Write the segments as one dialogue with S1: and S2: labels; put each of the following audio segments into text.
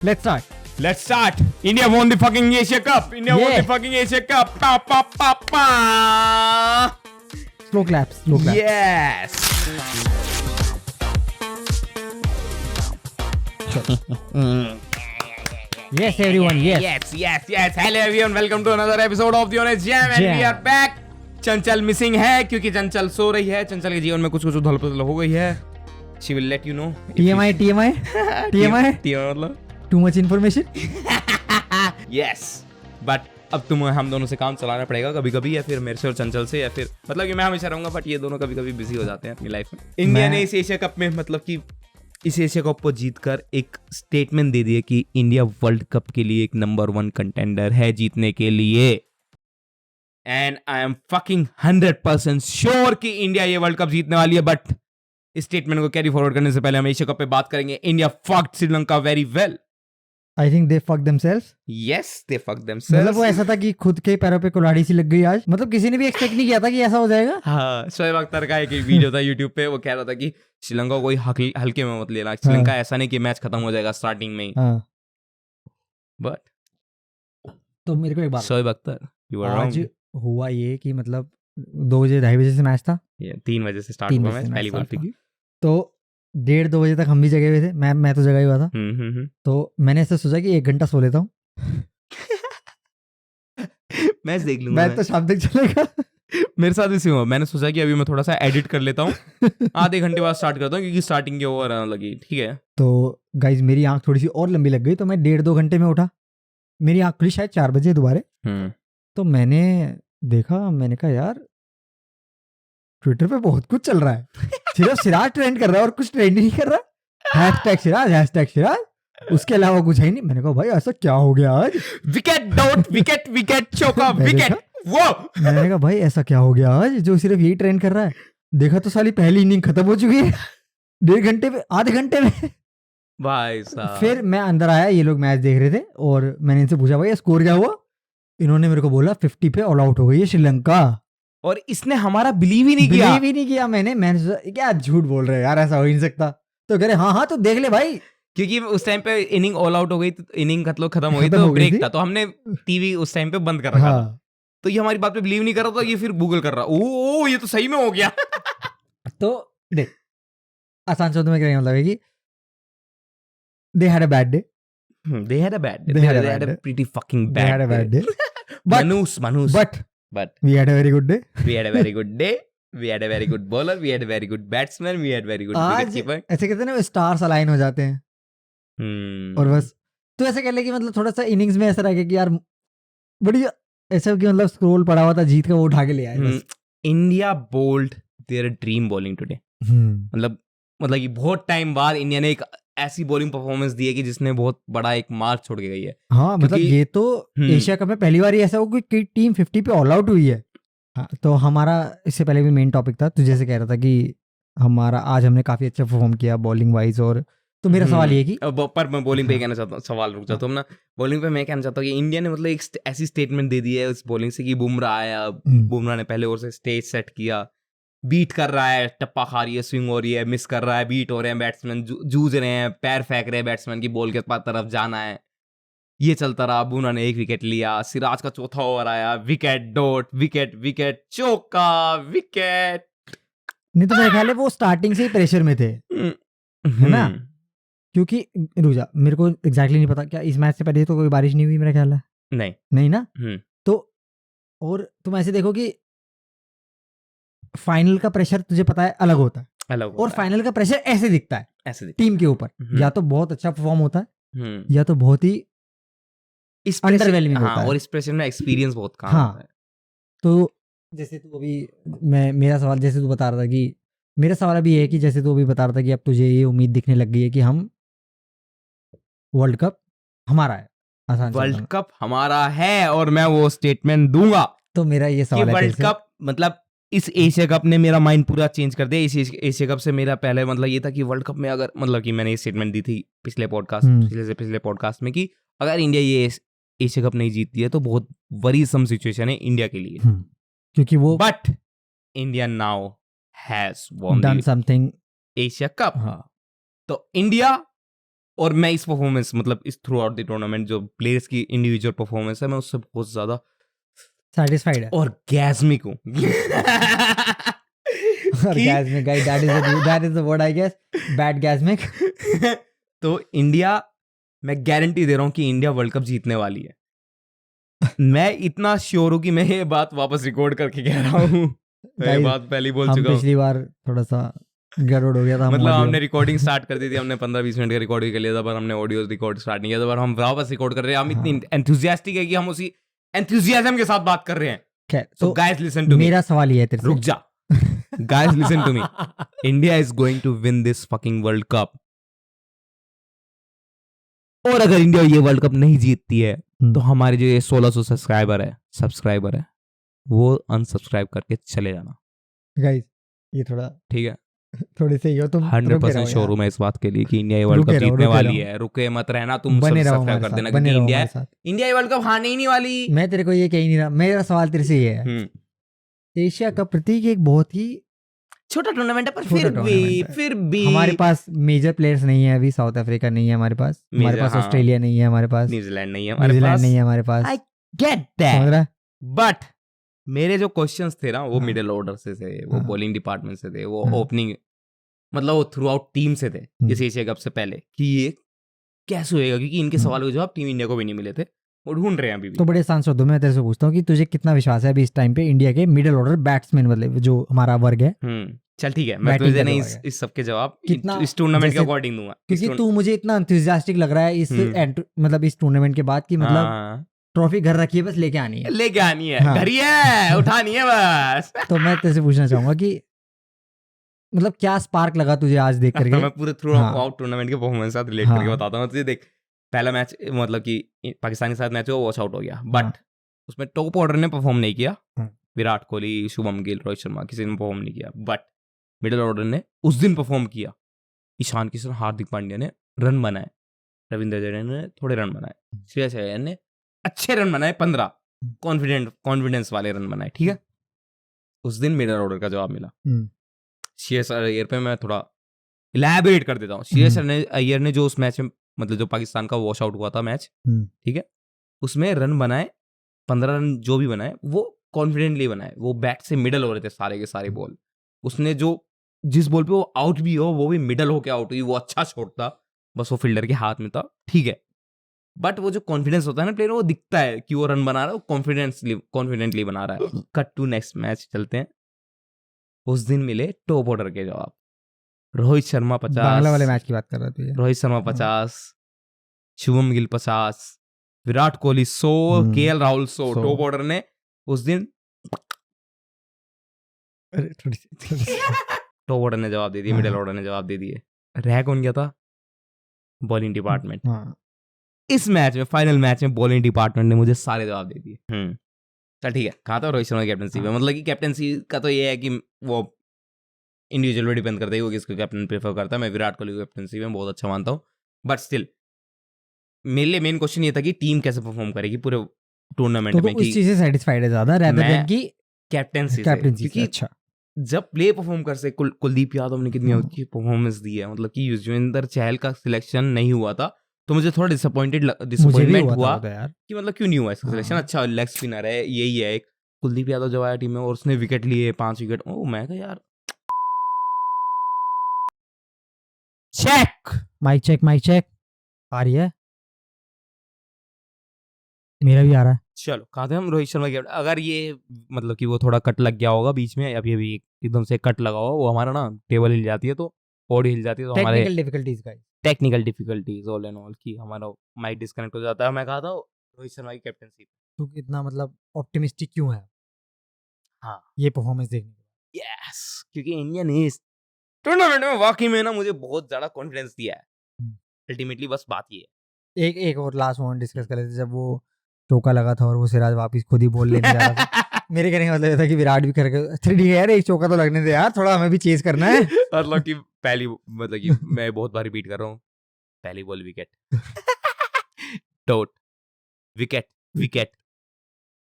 S1: Let's start.
S2: Let's start. India won the fucking Asia Cup. India won
S1: Yeah.
S2: the fucking Asia Cup. Pa pa pa pa.
S1: Slow claps. Slow claps.
S2: Yes.
S1: Yes, everyone. Yes.
S2: Yes. Hello everyone. Welcome to another episode of the Honest Jam. And we
S1: Jam.
S2: are back. Chanchal missing है क्योंकि चंचल सो रही है. चंचल के जीवन में कुछ उथल पुथल हो गई है. She will let you know.
S1: TMI. TMI.
S2: मतलब.
S1: Too much information.
S2: Yes. But अब हम दोनों से काम चलाना पड़ेगा कभी कभी, या फिर मेरे से और चंचल से, या फिर मतलब कि मैं हमेशा रहूंगा बट ये दोनों कभी कभी बिजी हो जाते हैं अपनी लाइफ में. इंडिया ने इस एशिया कप में मतलब कि इस एशिया कप को जीतकर एक स्टेटमेंट दे दिया कि इंडिया वर्ल्ड कप के लिए एक नंबर 1 कंटेंडर है जीतने के लिए. And I am fucking 100% sure कि इंडिया ये वर्ल्ड कप जीतने वाली है. बट इस स्टेटमेंट को कैरी फॉरवर्ड करने से पहले हम एशिया कप पे बात करेंगे. India fucked Sri Lanka very well.
S1: I think they fucked themselves.
S2: Yes, they fucked themselves.
S1: मतलब वो ऐसा था कि खुद के पैरों पे कुल्हाड़ी सी लग गई आज. मतलब किसी ने भी एक्सपेक्ट नहीं किया था कि ऐसा हो जाएगा.
S2: हाँ, शोएब अख्तर का एक वीडियो था यूट्यूब पे. वो कह रहा था कि श्रीलंका को कोई हल्के में मत लेना. श्रीलंका ऐसा नहीं कि मैच खत्म हो जाएगा स्टार्टिंग में ही.
S1: हाँ.
S2: बट
S1: तो मेरे को एक बात.
S2: शोएब अख्तर, you were
S1: आज
S2: wrong.
S1: हुआ ये कि मतलब 2 बजे 2:30 बजे से मैच था.
S2: 3 बजे से स्टार्ट
S1: 3
S2: हुआ
S1: बजे
S2: मैच,
S1: से
S2: पहली
S1: मैच
S2: बॉल
S1: start
S2: थी.
S1: तो 1:30-2 बजे तक हम भी जगे हुए थे. मैं तो जगा ही हुआ था. तो मैंने ऐसे सोचा कि 1 घंटा सो लेता हूँ.
S2: मैच देख लूंगा.
S1: मैच तो शाम तक चलेगा.
S2: मेरे साथ इसी हुआ. मैंने सोचा कि अभी मैं थोड़ा सा एडिट कर लेता हूँ. आधे घंटे बाद स्टार्ट करता हूँ क्योंकि स्टार्टिंग के ओवर लगी. ठीक है.
S1: तो गाइज मेरी आंख थोड़ी सी और लंबी लग गई. तो मैं 1.5-2 घंटे में उठा. मेरी आंख खुली शायद 4 बजे दोबारा. तो मैंने देखा, मैंने कहा यार ट्विटर पे बहुत कुछ चल रहा है. सिर्फ सिराज ट्रेंड कर रहा है और कुछ ट्रेंड नहीं कर रहा. #सिराज. उसके अलावा कुछ है नहीं. मैंने कहा भाई ऐसा क्या हो गया आज.
S2: विकेट चौका विकेट. वो
S1: मैंने कहा भाई ऐसा क्या हो गया आज जो सिर्फ यही ट्रेंड कर रहा है. देखा तो साली पहली इनिंग खत्म हो चुकी है 1.5 घंटे में, आधे घंटे में.
S2: भाई साहब.
S1: फिर मैं अंदर आया, ये लोग मैच देख रहे थे और मैंने इनसे पूछा भाई स्कोर क्या हुआ. इन्होंने मेरे को बोला 50 पे ऑल आउट हो गई है श्रीलंका.
S2: और इसने हमारा बिलीव ही नहीं किया.
S1: मैंने सोचा क्या झूठ बोल रहे हैं यार, ऐसा हो ही नहीं सकता. तो कह रहे हाँ तो देख ले भाई,
S2: क्योंकि उस टाइम पे इनिंग ऑल आउट हो गई, इनिंग खत्म हो गई,
S1: खत्म
S2: तो
S1: हो गई
S2: ब्रेक
S1: थी.
S2: था. तो हमने टीवी उस टाइम पे बंद कर रखा था.
S1: हाँ.
S2: तो ये हमारी बात पे बिलीव नहीं कर रहा था. ये फिर गूगल कर रहा. ओ ये तो सही में हो गया.
S1: तो देख आसान शब्दों में क्या मतलब है कि they had a bad day.
S2: They had a bad day.
S1: They had a
S2: They
S1: bad
S2: had a
S1: day.
S2: pretty fucking
S1: They had a
S2: bad
S1: bad day. But-
S2: Manus.
S1: But
S2: But
S1: we had a very good day.
S2: we had a very good day. We had a very good bowler. We had a very good batsman. We had very good
S1: आज
S2: wicketkeeper.
S1: ऐसे कहते हैं ना stars align हो जाते हैं. और बस तो ऐसे कह ले कि मतलब थोड़ा सा इनिंग्स में ऐसा रह कि यार बड़ी ऐसा कि मतलब स्क्रोल पड़ा हुआ था, जीत का वो उठा के ले आए बस.
S2: India bowled their dream bowling today. मतलब कि बहुत टाइम बाद इंडिया ने एक ऐसी बॉलिंग परफॉर्मेंस दी है कि जिसने बहुत बड़ा एक मार्क छोड़ के गई है.
S1: हाँ मतलब
S2: क्योंकि-
S1: ये तो एशिया कप में पहली बार ही ऐसा हुआ कि टीम 50 पे ऑल आउट हुई है. हाँ, तो हमारा इससे पहले भी मेन टॉपिक था. तू जैसे कह रहा था कि हमारा आज हमने काफी अच्छा परफॉर्म किया बॉलिंग वाइज. और तो मेरा सवाल ये कि
S2: पर मैं बॉलिंग पे कहना चाहता हूँ. सवाल रुक जाता हूँ ना. बॉलिंग पे मैं कहना चाहता हूँ कि इंडिया ने मतलब एक ऐसी स्टेटमेंट दे दी है उस बॉलिंग से कि बुमराह आया. बुमराह ने पहले ओवर से स्टेज सेट किया, बीट कर रहा है, टप्पा खा रही है, स्विंग हो रही है, मिस कर रहा है, बीट हो रहे हैं बैट्समैन, जूझ रहे हैं, पैर फेंक रहे हैं बैट्समैन की बॉल के तरफ जाना है. ये चलता रहा. बुमराह ने 1 विकेट लिया. सिराज का चौथा ओवर आया, विकेट चौका विकेट.
S1: नहीं तो मेरा ख्याल है वो स्टार्टिंग से ही प्रेशर में थे, है ना? क्योंकि रुजा मेरे को एग्जैक्टली नहीं पता क्या इस मैच से पहले तो कोई बारिश नहीं हुई मेरा ख्याल है. नहीं ना. तो और तुम ऐसे देखो कि फाइनल का प्रेशर तुझे पता है अलग होता है, और फाइनल का प्रेशर ऐसे दिखता है
S2: ऐसे
S1: टीम के ऊपर. या तो बहुत अच्छा परफॉर्म होता है या तो बहुत ही
S2: इस
S1: अंडरवेलमिंग होता है.
S2: और इस प्रेशर में एक्सपीरियंस बहुत काम
S1: हाँ.
S2: होता है.
S1: तो जैसे तू अभी मेरा सवाल जैसे तू बता रहा था कि मेरा सवाल अभी ये है कि जैसे तू अभी बता रहा था कि अब तुझे ये उम्मीद दिखने लग गई है कि हम वर्ल्ड कप हमारा है. आसान
S2: वर्ल्ड कप हमारा है और मैं वो स्टेटमेंट दूंगा
S1: तो मेरा ये
S2: कि
S1: सवाल है
S2: वर्ल्ड कप मतलब इस एशिया कप ने मेरा माइंड पूरा चेंज कर दिया. इस एशिया कप से मेरा पहले मतलब ये था कि वर्ल्ड कप में अगर मतलब कि मैंने ये स्टेटमेंट दी थी पिछले पॉडकास्ट में कि अगर इंडिया ये एशिया कप नहीं जीतती है तो बहुत वरीसम सिचुएशन है इंडिया के लिए.
S1: क्योंकि वो
S2: but India now has won
S1: done something
S2: Asia cup.
S1: हाँ.
S2: तो इंडिया और मैं इस परफॉर्मेंस मतलब इस थ्रू आउट द टूर्नामेंट जो प्लेयर्स की इंडिविजुअल परफॉर्मेंस है मैं उससे बहुत ज्यादा
S1: सैटिस्फाइड है।
S2: ऑर्गेस्मिक हूँ
S1: orgasmic guys, that is the word I guess, badgasmic.
S2: तो इंडिया, मैं गारंटी दे रहा हूँ कि इंडिया वर्ल्ड कप जीतने वाली है। मैं इतना श्योर हूँ कि मैं ये बात वापस रिकॉर्ड करके कह रहा हूँ। मैं ये
S1: Guys,
S2: बात पहले ही बोल
S1: हम
S2: चुका हूँ।
S1: पिछली बार थोड़ा सा गड़बड़ हो गया था,
S2: मतलब
S1: audio-
S2: हमने रिकॉर्डिंग स्टार्ट कर दी थी, हमने 15-20 मिनट का रिकॉर्ड भी कर लिया था, पर हमने ऑडियो रिकॉर्ड स्टार्ट नहीं किया था। पर हम वापस रिकॉर्ड कर रहे हैं। हम इतनी एंथुसियास्टिक है कि हम उसी एंथुसियाज्म के साथ बात कर रहे हैं।
S1: खैर,
S2: So
S1: तो
S2: guys listen to me.
S1: मेरा सवाल ये है तेरे से।
S2: रुक जा। Guys listen to me. India is going to win this fucking World Cup. और अगर इंडिया ये वर्ल्ड कप नहीं जीतती है तो हमारे जो ये 1600 सब्सक्राइबर है वो अनसब्सक्राइब करके चले जाना।
S1: गाइस ये थोड़ा
S2: ठीक है,
S1: थोड़े से ही हो तुम,
S2: 100% श्योर हूँ मैं इस बात के लिए कि इंडिया ये वर्ल्ड कप जीतने वाली है। रुके मत रहना, तुम
S1: बने रहो
S2: सब्सक्राइब
S1: हमारे
S2: कर
S1: साथ,
S2: देना,
S1: बने
S2: क्योंकि
S1: रहो
S2: इंडिया
S1: हमारे साथ।
S2: ये वर्ल्ड कप हारने ही नहीं वाली।
S1: मैं तेरे को ये कह ही नहीं रहा, मेरा सवाल तेरे से ये है। एशिया कप प्रतीक एक बहुत ही
S2: छोटा टूर्नामेंट है, पर
S1: छोटा टूर्नामेंट है।
S2: फिर भी
S1: हमारे पास मेजर प्लेयर्स नहीं है अभी। साउथ अफ्रीका नहीं है हमारे पास,
S2: हाँ।
S1: ऑस्ट्रेलिया नहीं है हमारे पास,
S2: न्यूजीलैंड नहीं है हमारे
S1: न्यूजीलैंड
S2: पास।
S1: नहीं है हमारे पास।
S2: आई गेट
S1: समझ
S2: दैट,
S1: रहा है?
S2: बट मेरे जो क्वेश्चंस थे ना वो
S1: हाँ।
S2: मिडिल ऑर्डर से थे, वो
S1: हाँ।
S2: बॉलिंग डिपार्टमेंट से थे, वो
S1: हाँ।
S2: ओपनिंग मतलब वो थ्रू आउट टीम से थे इस एशिया कप से पहले कि ये कैसे होएगा, क्योंकि इनके सवालों के जवाब टीम इंडिया को भी नहीं मिले थे, वो ढूंढ रहे हैं अभी भी।
S1: तो बड़े आसान शब्दों में मैं तेरे से पूछता हूँ कि तुझे कितना विश्वास है अभी इस टाइम पे इंडिया के मिडिल ऑर्डर बैट्समैन, मतलब जो हमारा वर्ग है।
S2: चल ठीक है, मैं
S1: Batting
S2: तुझे
S1: का
S2: नहीं
S1: जो है।
S2: इस सबके जवाब
S1: कितना,
S2: इस टूर्नामेंट के
S1: जैसे-
S2: अकॉर्डिंग दूंगा,
S1: क्योंकि तू मुझे इतना एंथुसियास्टिक लग रहा है इस मतलब इस टूर्नामेंट के बाद कि मतलब ट्रॉफी घर रखी है, बस लेके आनी है।
S2: लेके आनी है,
S1: हाँ।
S2: घर ही है, उठानी है बस।
S1: तो मैं तेरे से पूछना चाहूंगा कि मतलब क्या स्पार्क लगा तुझे आज देख करके?
S2: मैं पूरे थ्रू आउट टूर्नामेंट के परफॉर्मेंस साथ रिलेट करके बताता हूँ तुझे। देख, पहला मैच मतलब कि पाकिस्तान के साथ मैच हुआ, वॉच आउट हो गया, बट उसमें टॉप ऑर्डर ने परफॉर्म नहीं किया। विराट कोहली, शुभम गिल, रोहित शर्मा, किसी ने परफॉर्म नहीं किया, बट मिडिल ऑर्डर ने उस दिन परफॉर्म किया। ईशान किशन, हार्दिक पांड्या ने रन बनाए, रविंद्र जडेजा ने थोड़े रन बनाए, श्रेयस अय्यर ने अच्छे रन बनाए, 15 कॉन्फिडेंस वाले रन बनाए। ठीक है, उस दिन मिडिल ऑर्डर का जवाब मिला। श्रेयस अय्यर पे मैं थोड़ा इलैबोरेट कर देता हूँ। श्रेयस अय्यर ने जो उस मैच में मतलब जो पाकिस्तान का वॉश आउट हुआ था मैच, ठीक है, उसमें रन बनाए, 15 रन जो भी बनाए वो कॉन्फिडेंटली बनाए। वो बैट से मिडल हो रहे थे सारे के सारे बॉल। उसने जो जिस बॉल पे वो आउट भी हो वो भी मिडल होके आउट हुई, वो अच्छा शॉट था, बस वो फील्डर के हाथ में था। ठीक है, बट वो जो कॉन्फिडेंस होता है ना प्लेयर, वो दिखता है कि वो रन बना रहा है, वो कॉन्फिडेंटली बना रहा है। कट टू नेक्स्ट मैच चलते हैं। उस दिन मिले टॉप ऑर्डर के जवाब। रोहित शर्मा 50,
S1: बांग्ला वाले मैच की बात कर रहा था।
S2: Rohit Sharma 50, Shubham Gill 50, Virat Kohli 100, KL Rahul 100। Top order ने उस दिन टॉप ऑर्डर ने जवाब दे दिए, मिडिल ऑर्डर ने जवाब दे दिए। रह कौन गया था? Bowling department. इस मैच में, फाइनल मैच में, बॉलिंग डिपार्टमेंट ने मुझे सारे जवाब दे दिए। चल ठीक है, कहा था रोहित शर्मा की कैप्टनसी में, मतलब कि कैप्टनसी का तो ये है कि वो इंडिविजुअल पे डिपेंड करता है वो किसको कैप्टन प्रेफर करता है। मैं विराट कोहली को कैप्टनसी में बहुत अच्छा मानता हूँ, बट स्टिल मेरे लिए मेन क्वेश्चन ये था कि टीम कैसे परफॉर्म करेगी पूरे टूर्नामेंट में।
S1: उस चीज से सैटिस्फाइड है ज्यादा रेदर देन कि
S2: कैप्टनसी
S1: क्योंकि अच्छा
S2: जब प्ले परफॉर्म कर से कुलदीप यादव ने कितनी अच्छी परफॉर्मेंस दी है, मतलब कि युजवेंद्र चहल का सिलेक्शन नहीं हुआ था तो मुझे थोड़ा डिसअपॉइंटमेंट हुआ कि मतलब क्यों नहीं हुआ इसका सिलेक्शन। अच्छा लेग स्पिनर है, यही है एक कुलदीप यादव जब आया टीम में और उसने विकेट लिए 5 विकेट। ओ मैं कहा यार चेक
S1: माइक चेक आ रही है, मेरा भी आ रहा है।
S2: चलो कहा थे हम रोहित शर्मा की। अगर ये मतलब कि वो थोड़ा कट लग गया होगा बीच में, अभी एकदम से कट लगा होगा, वो हमारा ना टेबल हिल जाती है तो ऑडियो हिल जाती है, तो हमारे technical difficulties all and all की हमारा माइक डिस्कनेक्ट हो जाता है। मैं कहा था रोहित शर्मा की कैप्टनसी।
S1: तू इतना मतलब ऑप्टिमिस्टिक क्यों है
S2: हाँ
S1: ये परफॉर्मेंस देखने के?
S2: यस, क्योंकि इंडिया ने इस टूर्नामेंट में वाकई में ना मुझे बहुत ज्यादा कॉन्फिडेंस दिया है अल्टीमेटली। बस बात ये है,
S1: एक और लास्ट मोमेंट डिस्कस कर लेते, जब वो चौका लगा था और वो सिराज वापस खुद ही बोल लेने जा रहा था। मेरे कहने का मतलब ये था कि विराट भी करके 3D है यार, एक चौका तो लगने दे यार, थोड़ा हमें भी चेज करना है।
S2: मतलब कि पहली मतलब कि मैं बहुत बार रिपीट कर रहा हूँ, पहली ball wicket, dot wicket,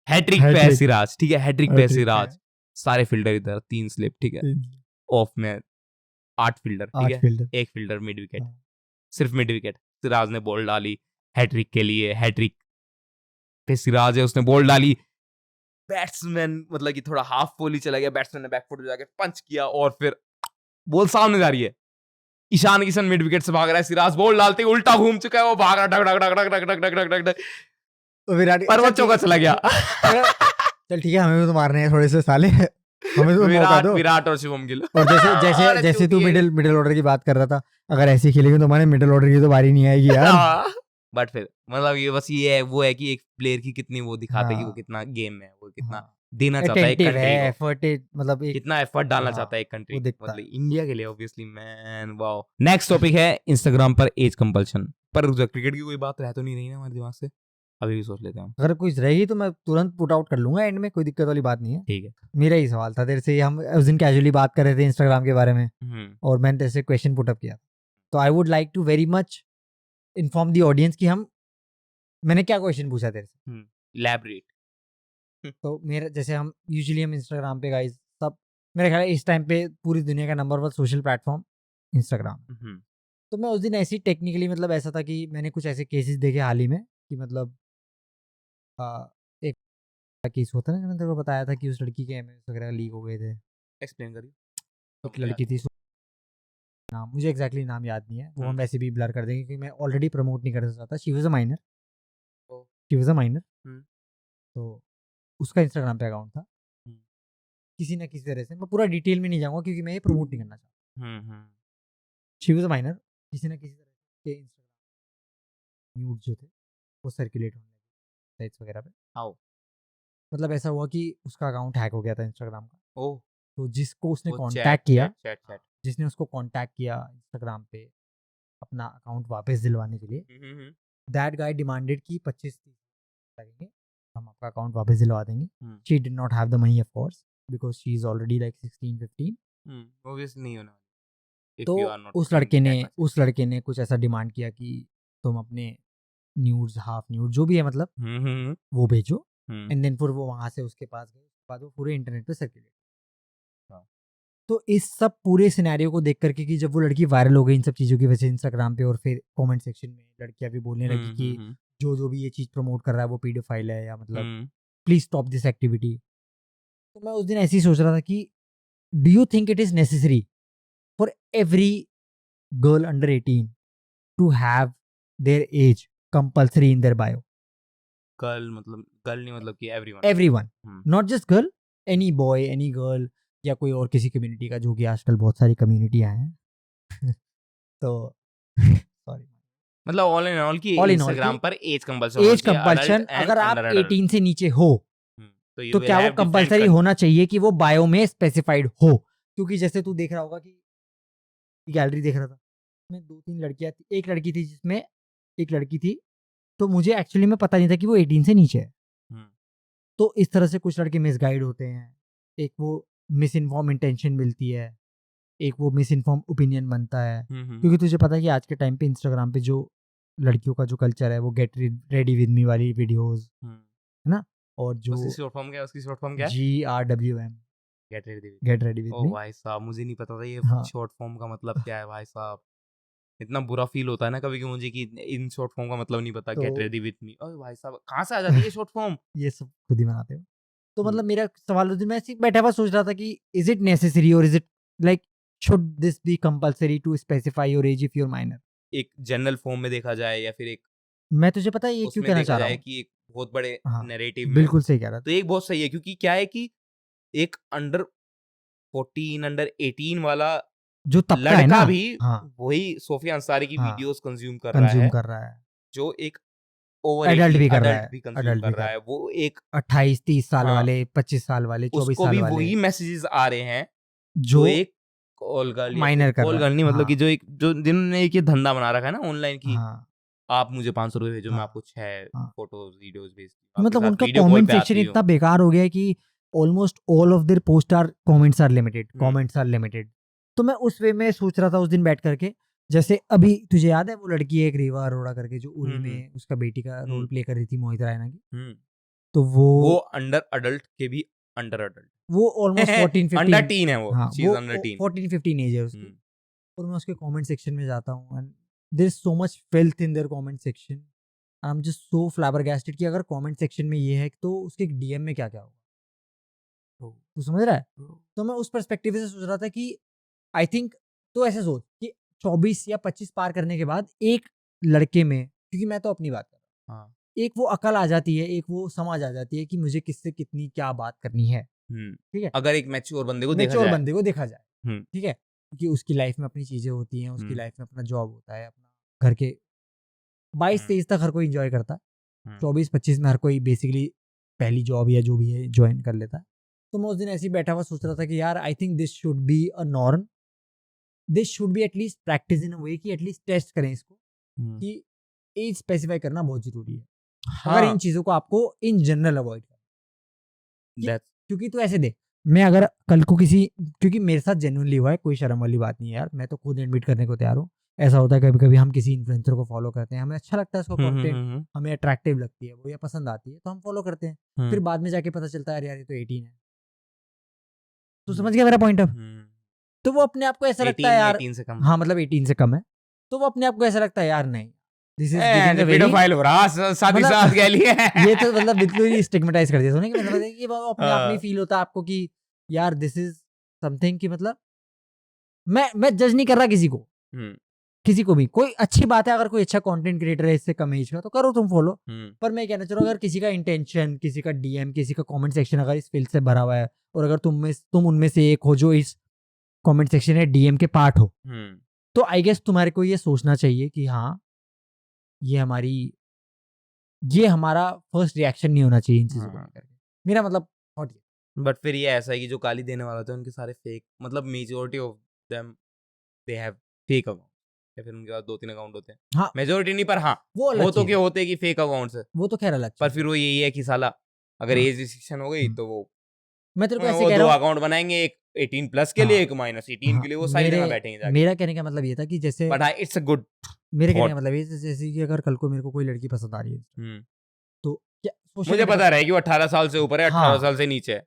S2: hat trick पे सिराज। ठीक है, हैट्रिक पे सिराज, सारे फील्डर इधर, 3 स्लिप। ठीक है, ऑफ में 8 फील्डर, ठीक है, 1 फील्डर मिड विकेट, सिर्फ मिड विकेट। सिराज ने बॉल डाली हैट्रिक के लिए, हैट्रिक पे सिराज है, उसने बॉल डाली, बैट्समैन मतलब कि थोड़ा हाफ बॉल ही चला गया, बैट्समैन ने बैकफुट पे जाके पंच किया और फिर बॉल सामने जा रही है, ईशान किशन मिड विकेट से भाग रहा है, सिराज बॉल डालते ही उल्टा घूम चुका है, वो भाग रहा डग डग डग डग डग डग डग डग डग,
S1: विराट
S2: पर वो चौका चला गया।
S1: चल ठीक है, हमें भी तो मारने हैं थोड़े से साले, हमें तो मौका दो।
S2: विराट और शुभम गिल।
S1: और जैसे तू मिडिल ऑर्डर की बात कर रहा था, अगर ऐसी खेलेगी तो हमारे मिडिल ऑर्डर की तो बारी नहीं आएगी यार।
S2: बट फिर मतलब ये बस ये है, वो है कि एक प्लेयर की कितनी वो दिखाते हैं कि वो कितना गेम में, वो कितना देना चाहता है एक कंट्री को,
S1: एफर्ट, मतलब
S2: कितना एफर्ट डालना चाहता है एक कंट्री, मतलब इंडिया के लिए obviously man. Wow. Next topic है इंस्टाग्राम पर एज कंपल्शन। पर क्रिकेट की कोई बात रह तो नहीं रही ना हमारे दिमाग से, अभी भी सोच लेते हैं।
S1: अगर कोई रहेगी तो मैं तुरंत पुट आउट कर लूंगा एंड में, कोई दिक्कत वाली बात नहीं है।
S2: ठीक है,
S1: मेरा ही सवाल था तेरे से, हम उस दिन कैजुअली बात कर रहे थे इंस्टाग्राम के बारे में और मैंने तेरे से क्वेश्चन पुट अप किया, तो I would like to very much inform the audience कि मैंने क्या क्वेश्चन पूछा तेरे से,
S2: इलैबोरेट।
S1: तो मेरा जैसे हम यूजुअली हम इंस्टाग्राम पे गाइस सब, मेरे ख्याल है इस टाइम पे पूरी दुनिया का नंबर 1 सोशल प्लेटफॉर्म इंस्टाग्राम। तो मैं उस दिन ऐसे ही टेक्निकली, मतलब ऐसा था कि मैंने कुछ ऐसे केसेस देखे हाल ही में कि मतलब एक केस होता है ना, जो मैंने तेरे को बताया था कि उस लड़की के इमेज वगैरह लीक हो गए थे।
S2: एक्सप्लेन करिए।
S1: एक लड़की थी, नाम मुझे एग्जैक्टली नाम याद नहीं है, वो हम वैसे भी ब्लर कर देंगे क्योंकि मैं ऑलरेडी प्रमोट नहीं करना चाहता। शी वाज अ माइनर, तो उसका इंस्टाग्राम पे अकाउंट था। किसी ना किसी तरह से, मैं पूरा डिटेल में नहीं जाऊंगा क्योंकि मैं ये प्रमोट नहीं करना चाहता। शी वाज अ माइनर, किसी ना किसी तरह के इंस्टाग्राम न्यूड जो थे वो सर्कुलेट होने लगे साइट्स वगैरह पे।
S2: हाउ?
S1: मतलब ऐसा हुआ कि उसका अकाउंट हैक हो गया था इंस्टाग्राम का।
S2: ओह।
S1: तो जिसको उसने
S2: वो
S1: कांटेक्ट किया,
S2: चैट
S1: जिसने उसको कांटेक्ट किया इंस्टाग्राम पे अपना अकाउंट वापस दिलवाने के लिए, दैट गाय डिमांडेड कि 25-30 लगेंगे, हम आपका अकाउंट वापस दिलवा देंगे। She did not have the money of course because she is already like 16-15।
S2: Obviously नहीं होना।
S1: तो उस लड़के ने कुछ ऐसा डिमांड किया कि तुम अपने न्यूड्स, हाफ न्यूड जो भी है मतलब वो भेजो, एंड देन फिर वो वहां से उसके पास गए, उसके बाद वो पूरे इंटरनेट पे सर्कुलेट। तो इस सब पूरे सिनेरियो को देख करके कि जब वो लड़की वायरल हो गई इन सब चीज़ों की वजह से इंस्टाग्राम पे, और फिर कमेंट सेक्शन में लड़कियां भी बोलने लगी कि जो भी ये चीज़ प्रमोट कर रहा है वो पीडोफाइल है, या मतलब प्लीज स्टॉप दिस एक्टिविटी। तो मैं उस दिन ऐसे ही सोच रहा था कि do you think it is necessary for every girl under 18 to have their age compulsory in their bio?
S2: Girl मतलब गर्ल नहीं, मतलब कि
S1: everyone, not just girl, any boy, any girl, या कोई और किसी कम्युनिटी का, जो कि आजकल बहुत सारी कम्युनिटियां हैं। तो सॉरी,
S2: मतलब ऑल इन ऑल की इंस्टाग्राम पर एज
S1: कंपल्शन अगर आप 18 से नीचे हो तो क्या वो कंपल्सरी होना चाहिए कि वो बायो में स्पेसिफाइड हो? क्योंकि जैसे तू देख रहा होगा कि गैलरी देख रहा था, उसमें 2-3 लड़कियां थी, एक लड़की थी जिसमें एक लड़की थी, तो मुझे एक्चुअली में पता नहीं था कि वो 18 से नीचे है। तो इस तरह से कुछ लड़के मिसगाइड होते हैं, एक वो मिस इन्फॉर्म इंटेंशन मिलती है, एक वो मिस इन्फॉर्म ओपिनियन बनता है। क्योंकि तुझे पता है कि आज के टाइम पे इंस्टाग्राम पे जो लड़कियों का जो कल्चर है वो गेट रेडी विद मी वाली वीडियोस है ना, और जो
S2: उसकी शॉर्ट फॉर्म क्या है?
S1: GRWM, get ready with me.
S2: भाई साहब मुझे नहीं पता था ये शॉर्ट फॉर्म का मतलब क्या है भाई साहब। इतना बुरा फील होता है ना कभी कि मुझे कि इन शॉर्ट फॉर्म का मतलब नहीं पता। गेट रेडी विद मी, ओए भाई साहब कहाँ से आ जाती है शॉर्ट फॉर्म?
S1: ये सब खुद ही बनाते हो। तो मतलब मेरा सवाल उस दिन मैं ऐसे बैठा हुआ सोच रहा था कि इज इट नेसेसरी और is it like should this be compulsory to specify your age if you are minor?
S2: एक जनरल फॉर्म में देखा जाए या फिर एक,
S1: मैं तुझे पता है ये क्यों कहना चाह रहा हूँ
S2: कि एक बहुत बड़े नैरेटिव में,
S1: बिल्कुल सही कह रहा,
S2: तो एक बहुत सही है क्योंकि क्या है कि एक अंडर 14 अंडर 18 वाला
S1: जो तबका है ना,
S2: भी वही सोफिया अंसारी की वीडियोस कंज्यूम कर रहा है, जो एक ओवर
S1: एडल्ट भी कर
S2: रहा है, वो एक
S1: 28-30 साल वाले, 25 साल वाले, 24 साल वाले,
S2: वही मैसेजेस आ रहे हैं
S1: जो
S2: एक कॉल गर्ल
S1: माइनर कर
S2: कॉल गर्ल नहीं, मतलब कि जो जिन्होंने एक ये धंधा बना रखा है ना ऑनलाइन की, आप मुझे 500 रुपए भेजो, मैं आपको 6 फोटोज वीडियोस भेजती हूं।
S1: मतलब उनका कमेंट सेक्शन इतना बेकार हो गया है कि almost all of their post are comments are limited. तो मैं उस वे में सोच रहा था उस दिन बैठ करके, जैसे अभी तुझे याद है वो लड़की एक रीवा अरोड़ा करके जो उरी में उसका बेटी का रोल प्ले कर रही थी मोहित रैना की, तो वो
S2: अंडर अडल्ट के भी अंडर अडल्ट,
S1: वो ऑलमोस्ट 14-15
S2: अंडर टीन है वो,
S1: शी इज अंडर 14-15 एज है उसकी। और मैं उसके कमेंट सेक्शन में जाता हूँ, there is so much filth in their comment section, I am just so flabbergasted कि अगर कमेंट सेक्शन में ये है तो उसके डीएम में क्या क्या होगा। तू समझ रहा है? तो मैं उस पर्सपेक्टिव से सोच रहा था कि आई थिंक, तो ऐसे सोच कि 24 या 25 पार करने के बाद एक लड़के में, क्योंकि मैं तो अपनी बात कर रहा हूँ,
S2: हाँ।
S1: एक वो अकल आ जाती है, एक वो समझ आ जाती है कि मुझे किससे कितनी क्या बात करनी है। ठीक है,
S2: अगर एक मैच्योर बंदे को देखा
S1: मैच्योर
S2: जाए।
S1: बंदे को देखा जाए।
S2: हम्म।
S1: ठीक है, क्योंकि उसकी लाइफ में अपनी चीजें होती हैं, उसकी
S2: हम्म।
S1: लाइफ में अपना जॉब होता है, अपना घर के 22-23 तक हर कोई एंजॉय करता है, 24-25 में हर कोई बेसिकली पहली जॉब या जो भी है ज्वाइन कर लेता है। तो मैं उस दिन ऐसे ही बैठा हुआ सोच रहा था कि यार I think this should be a norm, this should be at least practice in a way कि एटलीस्ट टेस्ट करें इसको कि एज स्पेसिफाई करना बहुत जरूरी है। अगर इन चीजों को आपको इन जनरल अवॉइड करना, क्योंकि तू ऐसे दे, मैं अगर कल को किसी, क्योंकि मेरे साथ जेन्युइनली हुआ है, कोई शर्म वाली बात नहीं है यार, मैं तो खुद एडमिट करने को तैयार हूँ। ऐसा होता है कभी कभी हम किसी इन्फ्लुएंसर को फॉलो करते हैं, हमें अच्छा लगता है उसको कंटेंट, हमें अट्रैक्टिव लगती है वो या पसंद आती है तो हम फॉलो करते हैं, फिर बाद में जाके पता चलता है यार ये तो 18 है। तो समझ गया मेरा पॉइंट ऑफ? तो वो अपने आप को ऐसा लगता है यार
S2: 18 से कम।
S1: हाँ मतलब 18 से कम है, तो वो अपने आप को ऐसा लगता है यार नहीं this is giving a very
S2: paedophile हो रहा साथ ही साथ के लिए।
S1: ये तो मतलब बिल्कुल ही स्टिग्मेटाइज कर दिया तूने कि मतलब ये वो अपने आप में फील होता है आपको कि यार दिस इज समथिंग कि मतलब मैं जज नहीं कर रहा किसी को, किसी को भी, कोई अच्छी बात है अगर कोई अच्छा कंटेंट क्रिएटर है इससे कम एज का तो करो तुम फॉलो। पर मैं कहना चाह रहा हूँ अगर किसी का इंटेंशन, किसी का डीएम, किसी का कमेंट सेक्शन अगर इस फील्ड से भरा हुआ है और अगर तुम उनमें से एक हो जो इस कमेंट सेक्शन या डीएम के पार्ट हो, तो आई गेस तुम्हारे को ये सोचना चाहिए कि हाँ ये हमारा फर्स्ट रिएक्शन नहीं होना चाहिए इन चीजों को लेकर। मेरा मतलब थॉट ये।
S2: बट फिर ये ऐसा है कि जो गाली देने वाले होते हैं उनके सारे फेक, मतलब majority of them they have fake account, या फिर उनके पास 2-3 अकाउंट होते हैं।
S1: हाँ
S2: मेजॉरिटी नहीं, पर हाँ
S1: वो
S2: तो क्या होते हैं कि फेक अकाउंट्स है,
S1: वो तो खैर अलग
S2: पर
S1: चीज़
S2: फिर वो यही है कि साला अगर एज रिस्ट्रिक्शन हो गई तो वो
S1: मैं तेरे को ऐसे
S2: वो
S1: कह
S2: 2
S1: रहा हूँ
S2: अकाउंट बनाएंगे, एक 18 प्लस के लिए, एक -18 के लिए, वो सारी जगह बैठेंगे जाके।
S1: मेरा कहने का मतलब ये था कि जैसे
S2: बट हाँ इट्स अ गुड,
S1: मेरे कहने का मतलब ये जैसे कि अगर कल को मेरे को कोई लड़की पसंद आ रही है तो क्या
S2: मुझे पता रहे कि वो 18 साल से ऊपर है, 18 साल से नीचे है,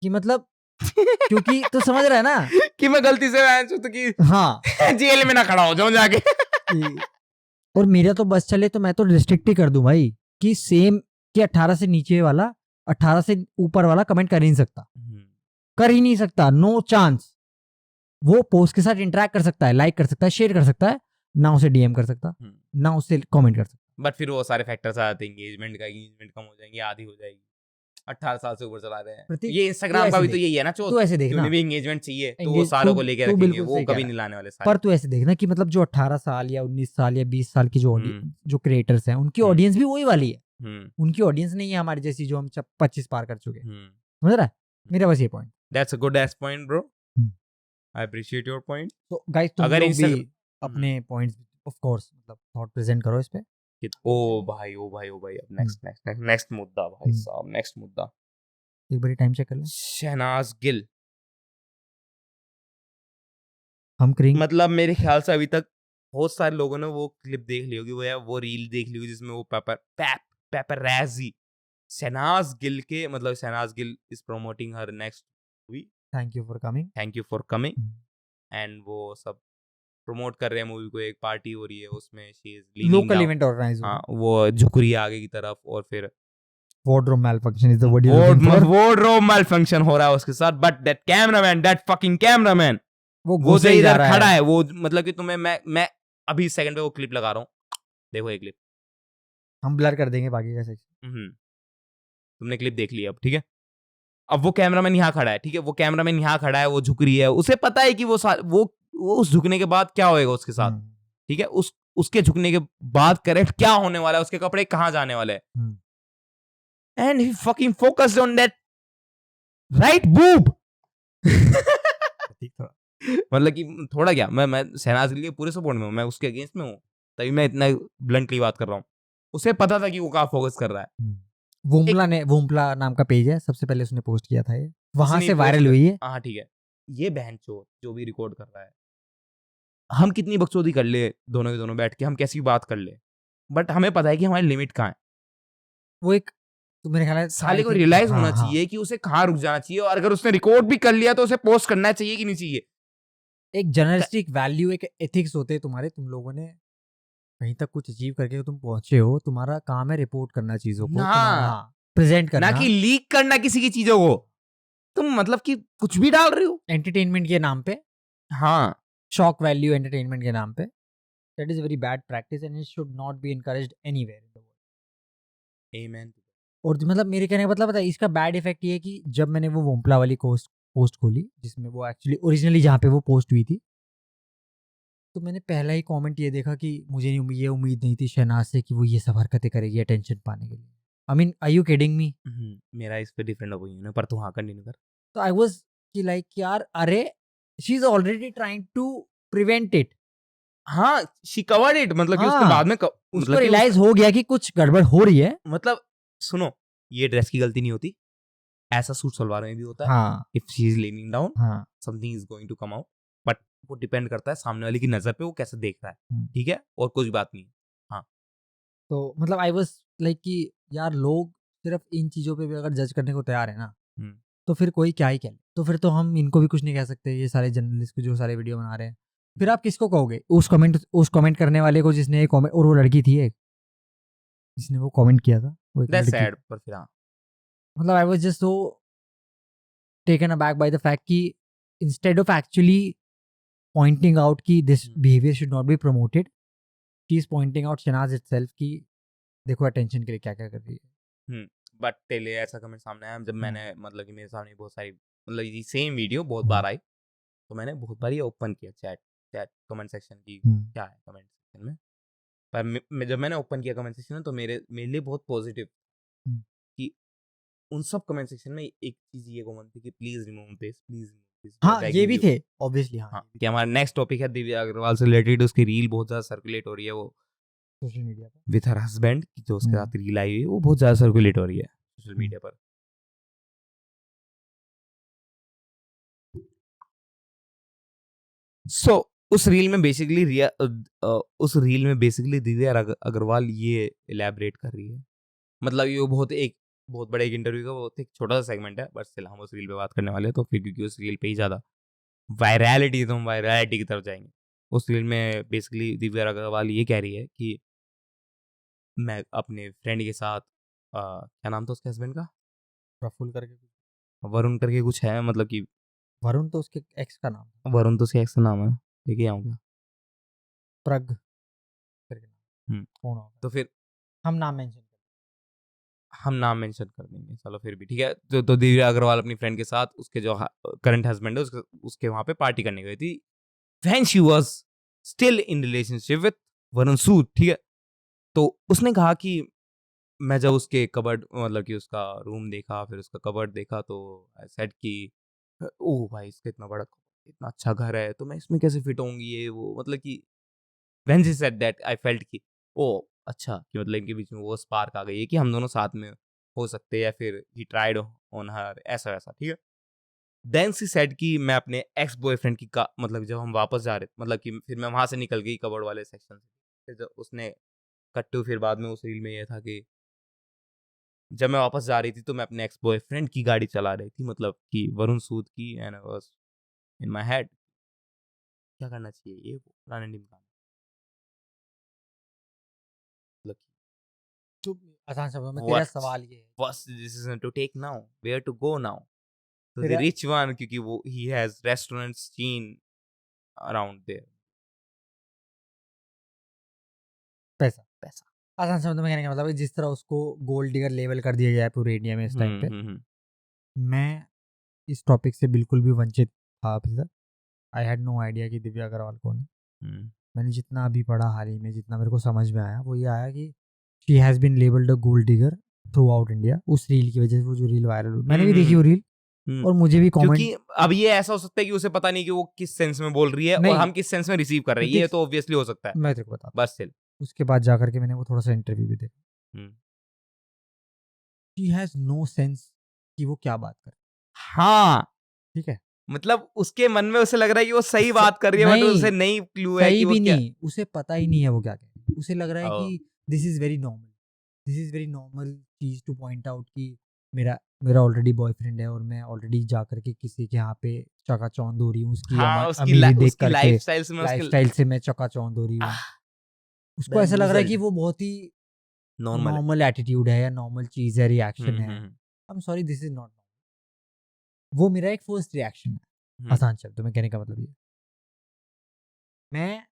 S1: कि मतलब क्योंकि तो समझ रहा है ना
S2: कि मैं गलती से तो कि
S1: हाँ
S2: जेल में ना खड़ा हो जाऊं जाके।
S1: और मेरा तो बस चले तो मैं तो रिस्ट्रिक्ट ही कर दूं भाई कि सेम कि 18 से नीचे वाला 18 से ऊपर वाला कमेंट कर ही नहीं सकता, कर ही नहीं सकता, नो चांस। वो पोस्ट के साथ इंटरेक्ट कर सकता है, लाइक कर सकता है, शेयर कर सकता है, ना उसे डीएम कर सकता, ना उसे कमेंट कर सकता।
S2: बट फिर वो सारे फैक्टर्स आते हैं, एंगेजमेंट कम हो जाएंगे, आधी हो जाएगी, 18 साल से ऊपर चला रहे हैं। ये इंस्टाग्राम का भी तो यही है ना,
S1: तू ऐसे देखना,
S2: उन्हें भी एंगेजमेंट चाहिए तो वो सालों को लेके रखेंगे, वो कभी नहीं लाने वाले सारे।
S1: पर तू ऐसे देखना कि मतलब जो 18 साल या 19 साल या 20 साल की जो क्रिएटर्स हैं उनकी ऑडियंस भी वही वाली है, उनकी ऑडियंस नहीं है हमारी जैसी जो हम 25 पार कर चुके हैं। समझ रहा है मेरा बस ये point.
S2: That's a good S point bro, I appreciate your point.
S1: तो गाइस तुम लोग भी अपने पॉइंट्स ऑफ कोर्स मतलब थॉट प्रेजेंट करो इस पे।
S2: ओ भाई अब नेक्स्ट मुद्दा भाई साहब, नेक्स्ट मुद्दा
S1: एक बार टाइम चेक कर ले।
S2: शहनाज गिल,
S1: हम करेंगे
S2: मतलब मेरे ख्याल से अभी तक बहुत सारे लोगों ने वो क्लिप देख ली होगी, वो रील देख ली होगी जिसमें वो पेपरैजी शहनाज गिल के, मतलब Shehnaaz Gill is promoting her next movie
S1: thank you for coming
S2: and वो सब प्रमोट कर रहे हैं मूवी को, एक पार्टी हो रही है उसमें she is
S1: local event organise हो,
S2: हाँ वो झुक रही है आगे की तरफ, और फिर
S1: wardrobe malfunction is the word you're looking for.
S2: wardrobe malfunction हो रहा है उसके साथ, but that fucking cameraman वो जो इधर खड़ा है, वो मतलब कि तुम्हें मैं अभी सेकंड पे वो क्लिप लगा रहा हूँ, देखो ये क्लिप,
S1: हम ब्लर कर देंगे बाकी का सेक्शन।
S2: तुमने क्लिप देख ली अब, ठीक है। अब वो कैमरामैन यहाँ खड़ा है, ठीक है, वो कैमरामैन यहाँ खड़ा है, वो झुक रही है, उसे पता है कि वो उस झुकने के बाद क्या होएगा उसके साथ, ठीक है, उसके झुकने के बाद करेक्ट क्या होने वाला है, उसके कपड़े कहाँ जाने वाले हैं, and he fucking focused on that right boob। मतलब कि थोड़ा क्या, मैं शहनाज गिल के पूरे सपोर्ट में हूँ, मैं उसके अगेंस्ट में हूँ, तभी मैं इतना ब्लंटली बात कर रहा हूँ। उसे पता था कि वो कहाँ फोकस कर रहा है।
S1: वोम्पला नाम का पेज है, सबसे पहले उसने पोस्ट किया था, ये वहां से वायरल हुई है।
S2: हाँ ठीक है, ये बहनचोद जो भी रिकॉर्ड कर रहा है, हम कितनी बकचोदी कर ले दोनों के दोनों बैठ के, हम कैसी बात कर ले, बट हमें पता है कि हमारी लिमिट कहाँ है।
S1: वो एक तो मेरे ख्याल है
S2: साले को रियलाइज होना चाहिए कि उसे कहाँ रुक जाना चाहिए, और अगर उसने रिकॉर्ड भी कर लिया तो उसे पोस्ट करना चाहिए कि नहीं चाहिए।
S1: एक जर्नलिस्टिक वैल्यू, एक एथिक्स होते हैं तुम्हारे, तुम लोगों ने कहीं तक कुछ अचीव करके तुम पहुंचे हो, तुम्हारा काम है रिपोर्ट करना चीजों को,
S2: ना।
S1: हाँ, प्रेजेंट करना,
S2: ना कि लीक करना किसी की चीजों को। तुम मतलब कि कुछ भी डाल रहे हो।
S1: एंटरटेनमेंट के नाम पे,
S2: हाँ,
S1: शॉक वैल्यू एंटरटेनमेंट के नाम पे, that is very bad practice and it should not be encouraged anywhere in the world.
S2: Amen.
S1: और मतलब मेरे कहने का मतलब पता है, इसका बैड इफेक्ट ये है कि जब मैंने वो वोम्पला वाली पोस्ट खोली, जिसमें वो एक्चुअली ओरिजिनली जहाँ पे वो पोस्ट हुई थी, तो मैंने पहला ही कमेंट ये देखा कि मुझे ये उम्मीद नहीं थी शहनाज से कि वो ये सब हरकतें करेगी अटेंशन पाने के लिए। I mean, are you kidding me?
S2: मेरा इस पे डिफरेंट ओपिनियन है, पर तू हाँ कंटिन्यू कर।
S1: तो आई वाज कि लाइक यार, अरे she is already trying to prevent it.
S2: हाँ, शी कवर्ड इट, मतलब कि उसने
S1: हाँ,
S2: बाद में
S1: उसको
S2: मतलब कि
S1: रियलाइज हो गया कि कुछ गड़बड़ हो रही है।
S2: मतलब सुनो, ये ड्रेस की गलती नहीं होती, ऐसा सूट सलवार में भी होता है।
S1: हाँ
S2: if she is leaning down,
S1: हाँ,
S2: something is going to come out, but वो डिपेंड करता है सामने वाले की नजर पे, वो कैसे देख रहा है, ठीक है, और कुछ बात नहीं।
S1: तो मतलब आई वाज लाइक कि यार, लोग सिर्फ इन चीजों पे भी अगर जज करने को तैयार है ना, तो फिर कोई क्या ही कह ले। तो फिर तो हम इनको भी कुछ नहीं कह सकते, ये सारे जर्नलिस्ट जो सारे वीडियो बना रहे हैं। फिर आप किसको कहोगे? उस कमेंट करने वाले को जिसने ये कमेंट, और वो लड़की थी एक जिसने वो कमेंट किया था, वो एक
S2: दैट्स
S1: लड़की।
S2: सैड, पर फिर हाँ,
S1: मतलब I was just so taken aback by the fact कि instead of actually pointing out कि this behaviour should not be promoted, she is pointing out Shehnaz itself कि देखो अटेंशन के लिए क्या क्या कर रही है।
S2: बट पहले ऐसा कमेंट सामने आया जब मैंने मतलब कि मेरे सामने बहुत सारी मतलब ये सेम वीडियो बहुत बार आई, तो मैंने बहुत बार ये ओपन किया चैट चैट कमेंट सेक्शन की क्या है कमेंट सेक्शन में। पर जब मैंने ओपन किया कमेंट सेक्शन तो मेरे लिए बहुत पॉजिटिव कि उन सब कमेंट सेक्शन में एक चीज ये कॉमन थी कि please remove this, please remove this.
S1: हाँ, ये भी थे ऑब्वियसली। हाँ,
S2: कि हमारा नेक्स्ट टॉपिक है दिव्या अग्रवाल से रिलेटेड, उसकी रील बहुत ज्यादा सर्कुलेट हो रही है, वो
S1: सोशल मीडिया पर
S2: विथ हर हस्बैंड की जो उसके साथ रील आई हुई है, वो बहुत ज्यादा सर्कुलेट हो रही है सोशल मीडिया पर। सो उस रील में बेसिकली दिव्या अग्रवाल ये इलेबरेट कर रही है, मतलब ये बहुत बड़े एक इंटरव्यू का बहुत एक छोटा सा सेगमेंट है, बट स्टिल हम उस रील पे बात करने वाले हैं, तो फिर क्योंकि उस रील पे ही ज्यादा वायरलिटी, तो हम वायरलिटी की तरफ जाएंगे। उस रील में बेसिकली दिव्या अग्रवाल ये कह रही है कि मैं अपने फ्रेंड के साथ क्या नाम था उसके हस्बैंड का,
S1: प्रफुल्ल करके,
S2: वरुण करके कुछ है, मतलब कि
S1: वरुण तो उसके एक्स का नाम है,
S2: वरुण तो उसके एक्स का नाम है, लेके आऊँ क्या?
S1: प्रग करके नाम, कौन होगा?
S2: तो फिर
S1: हम नाम
S2: मेंशन कर देंगे, चलो फिर भी ठीक है। तो दिव्या अग्रवाल अपनी फ्रेंड के साथ उसके जो करंट हस्बैंड है उसके वहां पे पार्टी करने गई थी, when she was still in relationship with Varun Sood, ठीक है। तो उसने कहा कि मैं जब उसके कबर्ड मतलब कि उसका रूम देखा, फिर उसका कबर्ड देखा, तो आई सेड कि ओह भाई इसका इतना बड़ा इतना अच्छा घर है, तो मैं इसमें कैसे फिट होंगी, ये वो, मतलब कि when she said that I felt कि ओ अच्छा, कि मतलब इनके बीच में वो स्पार्क आ गई है कि हम दोनों साथ में हो सकते हैं, या फिर ही ट्राइड ऑन हर, ऐसा वैसा, ठीक है। देन सी सेड कि मैं अपने एक्स बॉयफ्रेंड की का मतलब जब हम वापस जा रहे, मतलब कि फिर मैं वहां से निकल गई कबर्ड वाले सेक्शन से, फिर जब उसने कट्टू, फिर बाद में उस रील में ये था कि जब मैं वापस जा रही थी तो मैं अपने एक्स बॉयफ्रेंड की गाड़ी चला रही थी, मतलब कि वरुण सूद की, and I was in my head क्या करना चाहिए, ये वो पुराने निकाल, मतलब
S1: तो आसान शब्दों में तेरा सवाल ये है,
S2: what's the decision to take now, where to go now, to the
S1: तेरा
S2: rich one, क्योंकि वो he has restaurants chain around there,
S1: पैसा।
S2: पैसा।
S1: आसान शब्दों में कहने का मतलब है, जिस तरह उसको गोल्ड डिगर लेवल कर दिया गया है पूरे इंडिया में इस टाइम पे, मैं इस टॉपिक से बिल्कुल भी वंचित था अभी तक। आई हैड नो आइडिया कि दिव्या अग्रवाल कौन है। मैंने जितना अभी पढ़ा हाल ही में, जितना मेरे को समझ में आया, वो ये आया कि she has been labelled a gold digger throughout India. उस रील की वजह से, वो जो रील वायरल हुई, मैंने भी देखी वो रील, और मुझे भी कमेंट,
S2: क्योंकि अब ये ऐसा हो सकता है कि उसे पता नहीं कि वो किस सेंस में बोल रही है और हम किस सेंस में रिसीव कर रहे हैं, ये तो ऑब्वियसली हो सकता है,
S1: मैं तेरे को बता,
S2: बस स्टिल
S1: उसके बाद जाकर के मैंने वो थोड़ा सा इंटरव्यू भी देखा। शी हैज नो सेंस कि वो क्या बात कर,
S2: हाँ
S1: ठीक है,
S2: मतलब उसके मन में उसे लग रहा है कि वो सही बात कर रही है, बट उसे नहीं क्लू है कि वो क्या,
S1: उसे पता ही नहीं है वो क्या कह रही है। उसे लग रहा है कि दिस इज वेरी नॉर्मल चीज टू पॉइंट आउट कि मेरा ऑलरेडी बॉयफ्रेंड है और मैं ऑलरेडी जा करके किसी के यहाँ पे चकाचौंध हो रही हूँ, उसकी
S2: हाँ, उसकी
S1: अमीरी देख
S2: उसकी
S1: करके,
S2: लाइफस्टाइल से
S1: लाइफस्टाइल से मैं चकाचौंध हो रही हूँ। उसको ऐसा लग रहा है कि
S2: Bamboozled.
S1: वो बहुत ही
S2: नॉर्मल है।
S1: नॉर्मल एटीट्यूड है या नॉर्मल चीज है, रिएक्शन है। I am sorry, this is not. वो मेरा एक फर्स्ट रिएक्शन है, आसान शब्दों में कहने का मतलब ये। मैं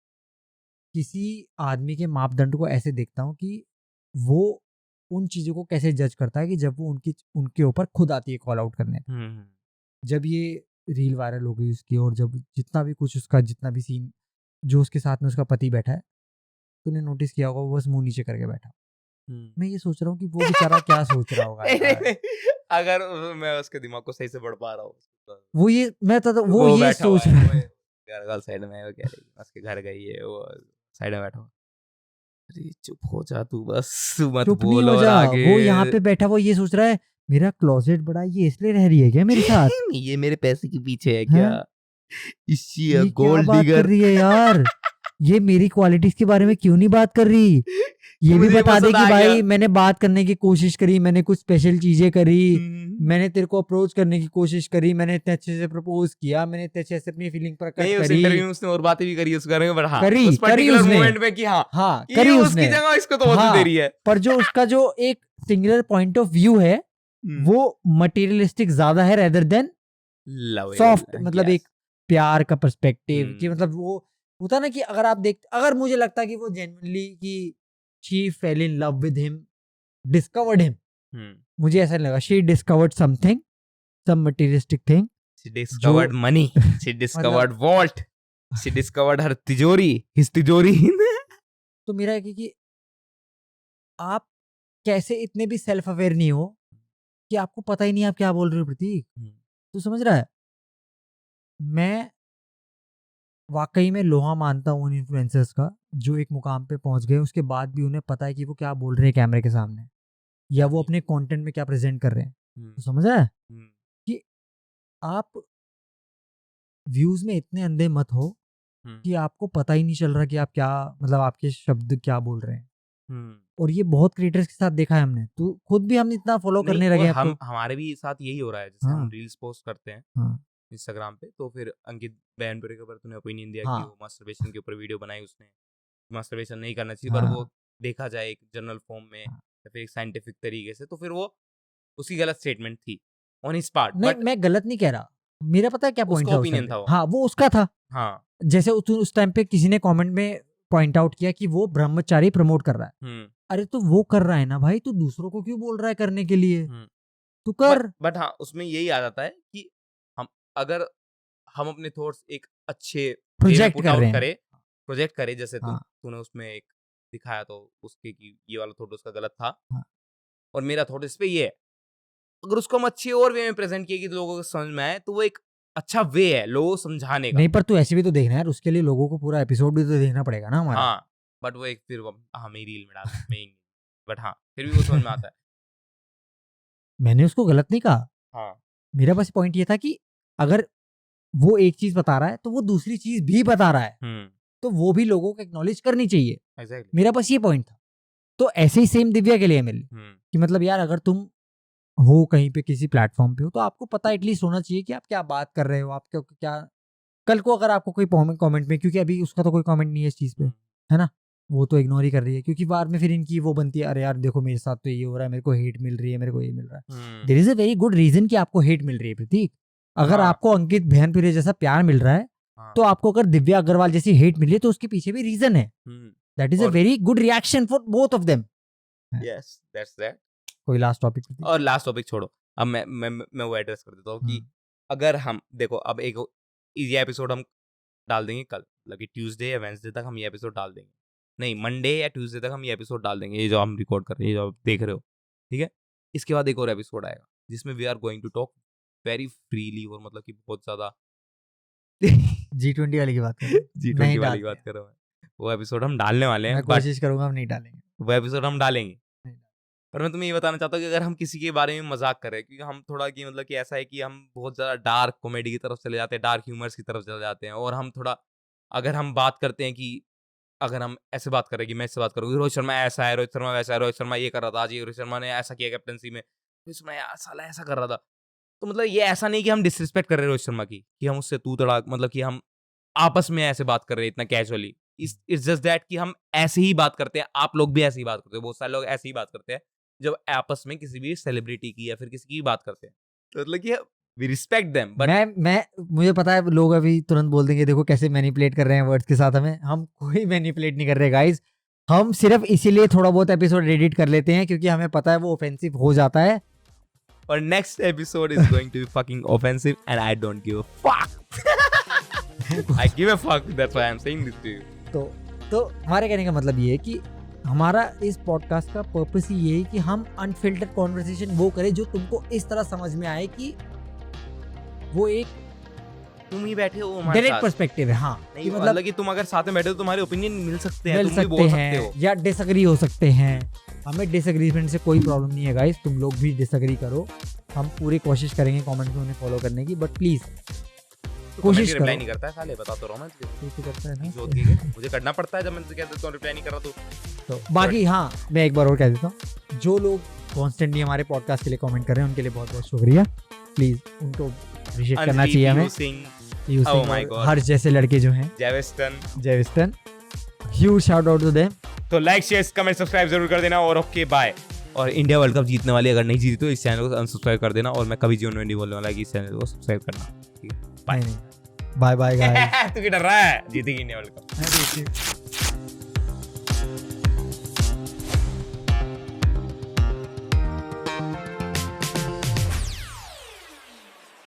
S1: किसी आदमी के मापदंड को ऐसे देखता हूँ कि वो उन चीज़ों को कैसे जज करता है कि जब वो उनके ऊपर खुद आती है कॉल आउट करने। जब ये रील वायरल हो गई उसकी, और जब जितना भी कुछ उसका, जितना भी सीन जो उसके साथ में उसका पति बैठा है, तूने नोटिस किया होगा वो बस मुंह नीचे करके बैठा। मैं ये सोच रहा हूँ कि वो बेचारा क्या सोच रहा होगा यार।
S2: अगर मैं उसके दिमाग को सही से बढ़ पा रहा हूँ,
S1: वो ये वो ये
S2: बैठा हुआ
S1: सोच रहा है।
S2: घर साइड में, वो कह रही उसके घर गई है, वो साइड में बैठा हुआ। अरे चुप हो जा तू, बस तू मत
S1: चुप नहीं
S2: बोल
S1: हो
S2: और
S1: जा,
S2: आगे।
S1: वो यहाँ पे बैठा वो ये सोच रहा है मेरा क्लोजेट बड़ा है, ये इसलिए रह रही है क्या मेरे साथ?
S2: ये मेरे पैसे के पीछे है क्या?
S1: ये क्या
S2: गोल्ड
S1: बात कर रही है यार? ये मेरी क्वालिटीज के बारे में क्यों नहीं बात कर रही? ये भी बता दे कि भाई मैंने बात करने की कोशिश करी, मैंने कुछ स्पेशल चीजें करी, मैंने तेरे को अप्रोच करने की कोशिश करी, मैंने इतने अच्छे से प्रपोज किया, मैंने इतने अच्छे से अपनी फीलिंग प्रकट करी।
S2: उस इंटरव्यू में उसने और बातें भी करी उस बारे में, हाँ,
S1: करी
S2: उस पर्टिकुलर मोमेंट में कि हाँ
S1: करी
S2: ये
S1: उसने,
S2: उसकी जगह इसको तो बहुत दे रही है।
S1: पर जो उसका जो एक सिंगुलर पॉइंट ऑफ व्यू है वो मटेरियलिस्टिक ज्यादा है रेदर देन सॉफ्ट, मतलब एक प्यार का पर्सपेक्टिव कि मतलब वो होता ना कि अगर आप अगर मुझे लगता है कि वो जेन्युइनली कि she fell in love with him, discovered him, मुझे ऐसा नहीं लगा। she discovered something, some materialistic thing,
S2: she discovered money, she discovered vault, she discovered her तिजोरी, his तिजोरी।
S1: तो मेरा है कि आप कैसे इतने भी सेल्फ अवेयर नहीं हो कि आपको पता ही नहीं आप क्या बोल रहे हो प्रतीक। तू समझ रहा है? मैं वाकई में लोहा मानता हूँ उन इन्फ्लुएंसर्स का जो एक मुकाम पे पहुंच गए, उसके बाद भी उन्हें पता है कि वो क्या बोल रहे हैं कैमरे के सामने, या वो अपने कंटेंट में क्या प्रेजेंट कर रहे हैं। तो समझ रहा है कि आप व्यूज में इतने अंधे मत हो कि आपको पता ही नहीं चल रहा कि आप क्या, मतलब आपके शब्द क्या बोल रहे हैं। और ये बहुत क्रिएटर्स के साथ देखा है हमने, तो खुद भी हम इतना फॉलो करने लगे हैं।
S2: हम हमारे भी साथ यही हो रहा है, जैसे हम रील्स पोस्ट करते हैं इंस्टाग्राम पे, तो फिर अंकित बहनपुरी के ऊपर तूने ओपिनियन दिया कि वो मास्टरबेशन के ऊपर वीडियो बनाई, उसने मास्टरबेशन नहीं करना चाहिए, पर वो देखा जाए एक जनरल फॉर्म में या फिर एक साइंटिफिक तरीके से, तो फिर वो उसकी गलत स्टेटमेंट थी ऑन हिज पार्ट।
S1: नहीं, मैं गलत नहीं कह रहा, मेरा पता है क्या पॉइंट था,
S2: ओपिनियन था वो।
S1: हाँ, वो उसका था।
S2: हाँ,
S1: जैसे उस टाइम पे किसी ने कमेंट में पॉइंट आउट किया कि वो ब्रह्मचारी प्रमोट कर रहा है। अरे तो वो कर रहा है ना भाई, तू दूसरों को क्यों बोल रहा है करने के लिए? तू कर। बट
S2: हाँ, उसमें यही आ जाता है कि हम अगर हम अपने थॉट्स एक अच्छे
S1: प्रोजेक्ट कर रहे हैं,
S2: प्रोजेक्ट करे, जैसे तूने उसमें एक दिखाया तो उसके कि ये वाला थॉट उसका गलत था और मेरा थॉट इस पे ये है, अगर उसको हम अच्छे और वे में प्रेजेंट किए कि लोगों को समझ में आए, तो वो एक अच्छा वे है लोगों को समझाने का।
S1: नहीं, पर तू ऐसे भी तो देखना यार, उसके लिए लोगों को पूरा एपिसोड भी तो देखना पड़ेगा ना हमारा।
S2: हाँ, बट वो एक फिर हमें रील में डालते हैं, बट हाँ फिर भी वो समझ में आता है।
S1: मैंने उसको गलत नहीं कहा,
S2: हाँ,
S1: मेरा बस पॉइंट ये था कि अगर वो एक चीज बता रहा है तो वो दूसरी चीज भी बता रहा है, तो वो भी लोगों को एक्नॉलेज करनी चाहिए।
S2: exactly.
S1: मेरा बस ये पॉइंट था। तो ऐसे ही सेम दिव्या के लिए मेरे कि मतलब यार अगर तुम हो कहीं पे किसी प्लेटफॉर्म पे हो तो आपको पता एटलीस्ट होना चाहिए कि आप क्या बात कर रहे हो, आप क्या कल को अगर आपको कोई कमेंट में, क्योंकि अभी उसका तो कोई कमेंट नहीं है इस चीज पे, है ना, वो तो इग्नोर ही कर रही है, क्योंकि बाद में फिर इनकी वो बनती है, अरे यार देखो मेरे साथ तो ये हो रहा है, मेरे को हेट मिल रही है, मेरे को ये मिल रहा है। There is a very good reason कि आपको हेट मिल रही है प्रतीक। अगर आपको अंकित बहनपुरे जैसा प्यार मिल रहा है, तो आपको अगर दिव्या अग्रवाल जैसी हेट मिली है तो उसके पीछे भी रीजन है। That is a very good reaction for both of them.
S2: Yes, that's that.
S1: कोई लास्ट टॉपिक?
S2: और लास्ट टॉपिक छोड़ो, अब मैं वो एड्रेस कर देता हूँ कि अगर हम देखो, अब एक ये एपिसोड हम डाल देंगे कल, मतलब कि ट्यूसडे या वेडनेसडे तक हम ये एपिसोड डाल देंगे, नहीं मंडे या ट्यूसडे तक हम ये एपिसोड डाल देंगे, ये जो हम रिकॉर्ड कर रहे हैं, ये जो आप देख रहे हो, ठीक है। इसके बाद एक और एपिसोड आएगा जिसमें we are going to talk very freely, और मतलब कि बहुत ज्यादा
S1: G20 वाली की बात कर रहे हैं?
S2: G20 वाली की बात कर रहा हूँ, वो एपिसोड हम डालने वाले हैं।
S1: मैं कोशिश करूंगा हम नहीं डालेंगे
S2: वो एपिसोड, हम डालेंगे। पर मैं तुम्हें ये बताना चाहता हूँ कि अगर हम किसी के बारे में मजाक करें, क्योंकि हम थोड़ा कि मतलब कि ऐसा है कि हम बहुत ज़्यादा डार्क कॉमेडी की तरफ चले जाते हैं, डार्क ह्यूमर्स की तरफ चले जाते हैं, और हम थोड़ा अगर हम बात करते हैं कि अगर हम ऐसे बात करें कि मैं इससे बात करूँ, रोहित शर्मा ऐसा है, रोहित शर्मा वैसा है, रोहित शर्मा ये कर रहा था आज, ये रोहित शर्मा ने ऐसा किया कैप्टनसी में, रोहित शर्मा साला ऐसा कर रहा था, तो मतलब ये ऐसा नहीं कि हम डिसरिस्पेक्ट कर रहे हैं रोहित शर्मा की, कि हम उससे तू तड़ा, मतलब कि हम आपस में ऐसे बात कर रहे हैं इतना कैजुअली, इट्स जस्ट दैट कि हम ऐसे ही बात करते हैं, आप लोग भी ऐसे ही बात करते हैं, बहुत सारे लोग ऐसे ही बात करते हैं जब आपस में किसी भी सेलिब्रिटी की या फिर किसी की बात करते हैं, तो मतलब कि वी रिस्पेक्ट देम। बट
S1: मैं मुझे पता है लोग अभी तुरंत बोल देंगे देखो कैसे मैनिपुलेट कर रहे हैं वर्ड्स के साथ हमें। हम कोई मैनिपुलेट नहीं कर रहे गाइस, हम सिर्फ इसीलिए थोड़ा बहुत एपिसोड एडिट कर लेते हैं क्योंकि हमें पता है वो ऑफेंसिव हो जाता है।
S2: और next episode is going to be fucking offensive and I don't give a fuck. I give a fuck, that's why I am saying this to you.
S1: तो हमारे कहने का मतलब ये है कि हमारा इस पॉडकास्ट का पर्पस ही ये है कि हम अनफिल्टर्ड कॉन्वर्सेशन वो करें जो तुमको इस तरह समझ में आए कि वो एक
S2: तुम ही बैठे हो हमारे
S1: डायरेक्ट
S2: साथ,
S1: पर्सपेक्टिव है। हाँ
S2: नहीं
S1: कि
S2: मतलब कि तुम अगर साथ में बैठे हो तुम्हारे ओपिनियन मिल सकते हैं,
S1: मिल
S2: तुम भी
S1: सकते
S2: बोल सकते
S1: हैं
S2: हो।
S1: या डिसएग्री हो सकते हैं। हमें डिसएग्रीमेंट से कोई प्रॉब्लम नहीं है गाइस, तुम लोग भी डिसएग्री करो, हम पूरी कोशिश करेंगे कमेंट में उन्हें फॉलो करने की, बट प्लीज कोशिश करो।
S2: रिप्लाई नहीं करता है साले, बता तो रहा हूं मैं तुझे।
S1: तो करता है ना
S2: जोत के मुझे करना पड़ता है जब मैं तुझे कहता हूं रिप्लाई नहीं कर रहा
S1: तो बाकी हाँ मैं एक बार और कह देता हूँ, जो लोग कॉन्स्टेंटली हमारे पॉडकास्ट के लिए कमेंट कर रहे हैं उनके लिए बहुत बहुत शुक्रिया। प्लीज उनको अप्रिशिएट करना चाहिए हमें।
S2: Oh my God.
S1: हर जैसे लड़के जो हैं, जेविस्टन, huge shout out to them.
S2: तो लाइक शेयर कमेंट सब्सक्राइब जरूर कर देना और ओके बाय। और इंडिया वर्ल्ड कप जीतने वाली अगर नहीं जीती तो इस चैनल को अनसब्सक्राइब कर देना, और मैं कभी जीवन में नहीं बोलने वाला कि इस चैनल को सब्सक्राइब करना। ठीक है,
S1: बाय बाय गाइस।
S2: तू क्या डर रहा है, जीतेगी इंडिया वर्ल्ड कप।